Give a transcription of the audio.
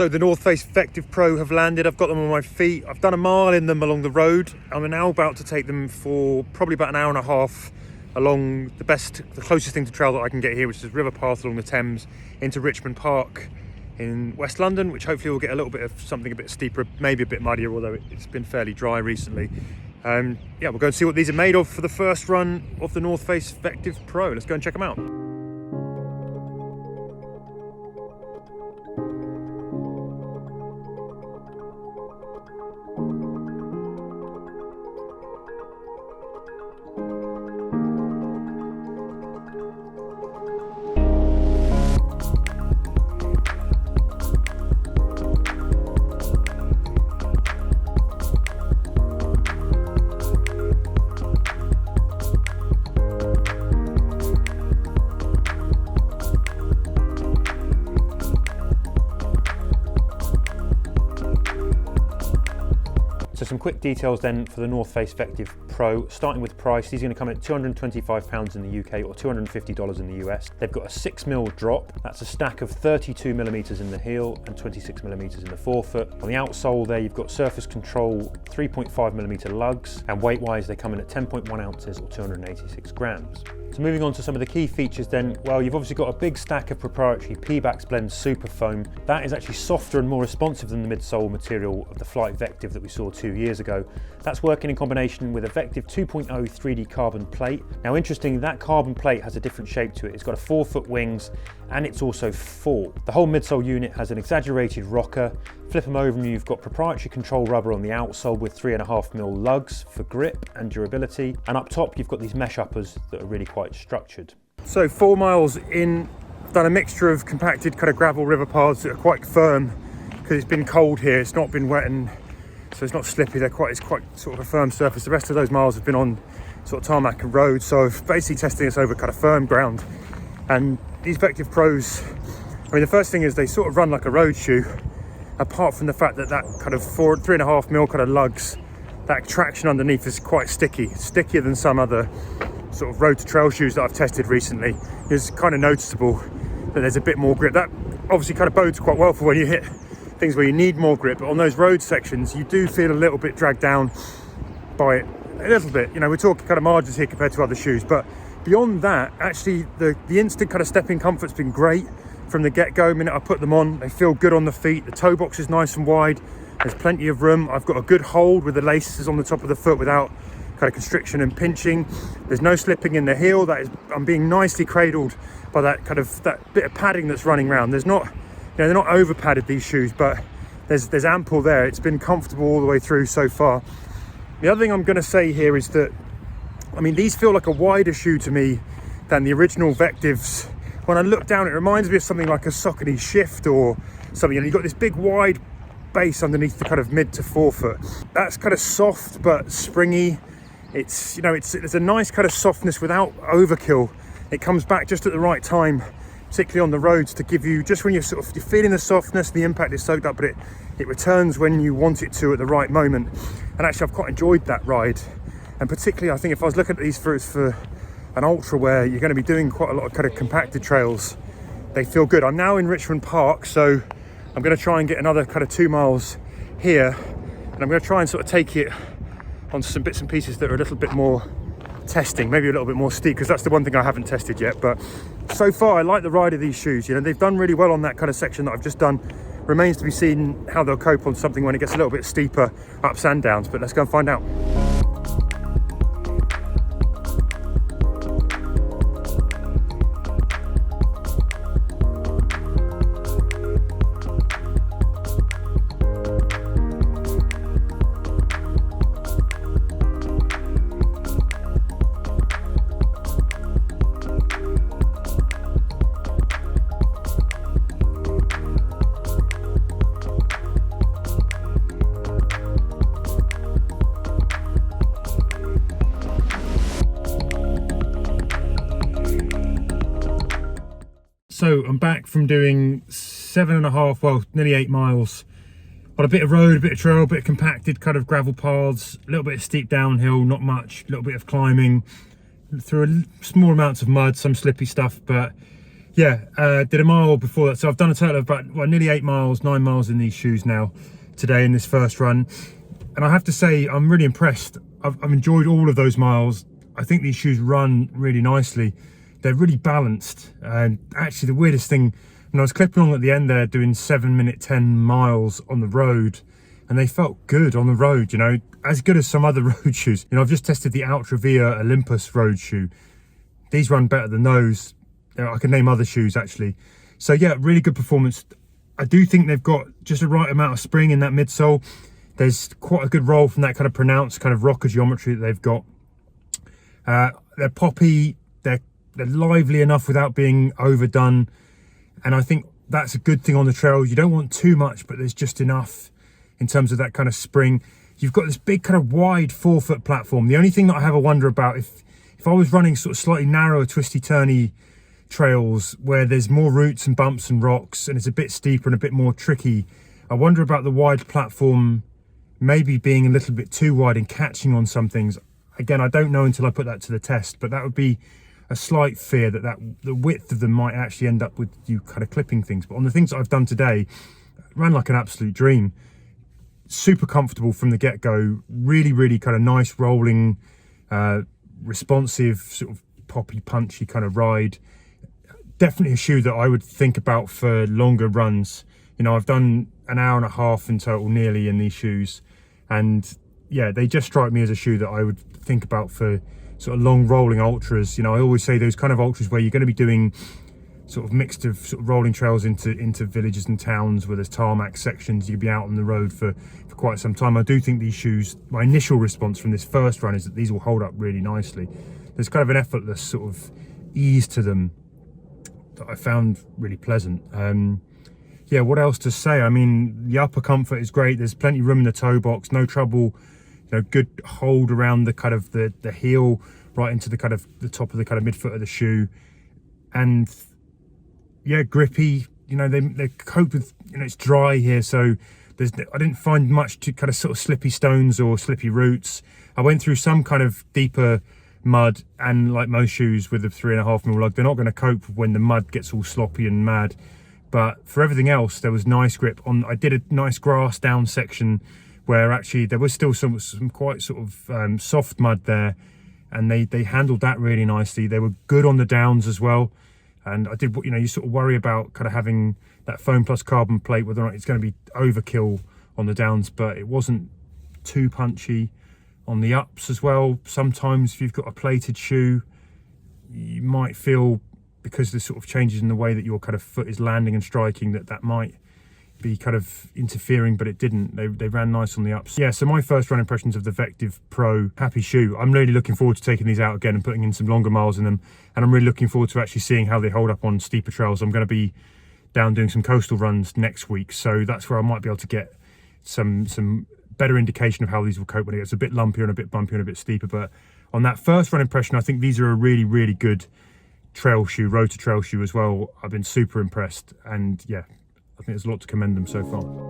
So the North Face Vectiv Pro have landed. I've got them on my feet. I've done a mile in them along the road. I'm now about to take them for probably about an hour and a half along the closest thing to trail that I can get here, which is river path along the Thames into Richmond Park in West London, which hopefully will get a little bit of something a bit steeper, maybe a bit muddier, although it's been fairly dry recently. Yeah, we'll go and see what these are made of for the first run of the North Face Vectiv Pro. Let's go and check them out. So some quick details then for the North Face Vectiv Pro, starting with price. These are going to come in at £225 in the UK or $250 in the US. They've got a 6mm drop. That's a stack of 32mm in the heel and 26mm in the forefoot. On the outsole there, you've got surface control 3.5mm lugs, and weight-wise they come in at 10.1 ounces or 286 grams. So moving on to some of the key features then, well, you've obviously got a big stack of proprietary Pebax Blend Super Foam. That is actually softer and more responsive than the midsole material of the Flight Vectiv that we saw 2 years ago. That's working in combination with a Vectiv 2.0 3D carbon plate. Now interesting, that carbon plate has a different shape to it. It's got a 4-foot wings and it's also full. The whole midsole unit has an exaggerated rocker. Flip them over and you've got proprietary control rubber on the outsole with 3.5mm lugs for grip and durability. And up top, you've got these mesh uppers that are really quite structured. So 4 miles in, I've done a mixture of compacted kind of gravel river paths that are quite firm because it's been cold here. It's not been wet and so it's not slippy. It's quite sort of a firm surface. The rest of those miles have been on sort of tarmac and road. So I've basically testing this over kind of firm ground. And these Vectiv Pros, I mean, the first thing is they sort of run like a road shoe, apart from the fact that that kind of 3.5mm kind of lugs, that traction underneath is quite sticky. It's stickier than some other sort of road to trail shoes that I've tested recently. It's kind of noticeable that there's a bit more grip. That obviously kind of bodes quite well for when you hit things where you need more grip, but on those road sections you do feel a little bit dragged down by it, a little bit. You know, we're talking kind of margins here compared to other shoes, but beyond that, actually the instant kind of stepping comfort's been great from the get-go. The minute I put them on, they feel good on the feet. The toe box is nice and wide. There's plenty of room. I've got a good hold with the laces on the top of the foot without kind of constriction and pinching. There's no slipping in the heel. That is, I'm being nicely cradled by that bit of padding that's running around. There's not, you know, they're not over padded, these shoes, but there's ample there. It's been comfortable all the way through so far. The other thing I'm going to say here is that, I mean, these feel like a wider shoe to me than the original Vectivs. When I look down, it reminds me of something like a Saucony Shift or something, and you've got this big wide base underneath the kind of mid to forefoot. That's kind of soft but springy. It's, you know, there's a nice kind of softness without overkill. It comes back just at the right time, particularly on the roads, to give you, just when you're feeling the softness, the impact is soaked up, but it returns when you want it to at the right moment. And actually I've quite enjoyed that ride. And particularly I think if I was looking at these for an ultra where you're going to be doing quite a lot of kind of compacted trails, they feel good. I'm now in Richmond Park, so I'm going to try and get another kind of 2 miles here, and I'm going to try and sort of take it on some bits and pieces that are a little bit more testing, maybe a little bit more steep, because that's the one thing I haven't tested yet. But so far I like the ride of these shoes. You know, they've done really well on that kind of section that I've just done. Remains to be seen how they'll cope on something when it gets a little bit steeper, ups and downs, but let's go and find out. So I'm back from doing 7.5, well, nearly 8 miles on a bit of road, a bit of trail, a bit of compacted kind of gravel paths, a little bit of steep downhill, not much, a little bit of climbing, through small amounts of mud, some slippy stuff, but Yeah, did a mile before that. So I've done a total of about nearly 8 miles, 9 miles in these shoes now today in this first run. And I have to say, I'm really impressed. I've enjoyed all of those miles. I think these shoes run really nicely. They're really balanced. And actually the weirdest thing, when I was clipping along at the end there doing 7-minute 10 miles on the road, and they felt good on the road, you know, as good as some other road shoes. You know, I've just tested the Ultra Via Olympus road shoe. These run better than those. I can name other shoes actually. So yeah, really good performance. I do think they've got just the right amount of spring in that midsole. There's quite a good roll from that kind of pronounced kind of rocker geometry that they've got. They're poppy, they're lively enough without being overdone. And I think that's a good thing on the trail. You don't want too much, but there's just enough in terms of that kind of spring. You've got this big kind of wide 4-foot platform. The only thing that I have a wonder about, if I was running sort of slightly narrower, twisty turny trails where there's more roots and bumps and rocks and it's a bit steeper and a bit more tricky, I wonder about the wide platform maybe being a little bit too wide and catching on some things. Again, I don't know until I put that to the test, but that would be a slight fear that the width of them might actually end up with you kind of clipping things. But on the things that I've done today, it ran like an absolute dream. Super comfortable from the get-go, really kind of nice rolling, responsive, sort of poppy, punchy kind of ride. Definitely a shoe that I would think about for longer runs. You know, I've done an hour and a half in total nearly in these shoes, and yeah, they just strike me as a shoe that I would think about for sort of long rolling ultras. You know, I always say those kind of ultras where you're going to be doing sort of mixed of sort of rolling trails into villages and towns where there's tarmac sections. You'll be out on the road for quite some time. I do think these shoes, my initial response from this first run is that these will hold up really nicely. There's kind of an effortless sort of ease to them that I found really pleasant. Yeah, what else to say? I mean, the upper comfort is great. There's plenty of room in the toe box, no trouble, you know, good hold around the kind of the heel right into the kind of the top of the kind of midfoot of the shoe. And yeah, grippy, you know, they're coated with, you know, it's dry here, so I didn't find much to kind of sort of slippy stones or slippy roots. I went through some kind of deeper mud, and like most shoes with a 3.5mm lug, they're not going to cope when the mud gets all sloppy and mad. But for everything else, there was nice grip on. I did a nice grass down section where actually there was still some quite sort of soft mud there, and they handled that really nicely. They were good on the downs as well. And I did, you know, you sort of worry about kind of having that foam plus carbon plate, whether or not it's going to be overkill on the downs, but it wasn't too punchy. On the ups as well, sometimes if you've got a plated shoe, you might feel, because there's sort of changes in the way that your kind of foot is landing and striking, that might be kind of interfering, but it didn't. They ran nice on the ups. Yeah, so my first run impressions of the Vectiv Pro, happy shoe. I'm really looking forward to taking these out again and putting in some longer miles in them, and I'm really looking forward to actually seeing how they hold up on steeper trails. I'm going to be down doing some coastal runs next week, so that's where I might be able to get some better indication of how these will cope when it gets a bit lumpier and a bit bumpier and a bit steeper. But on that first run impression, I think these are a really good trail shoe, road to trail shoe as well. I've been super impressed, and yeah, I think there's a lot to commend them so far.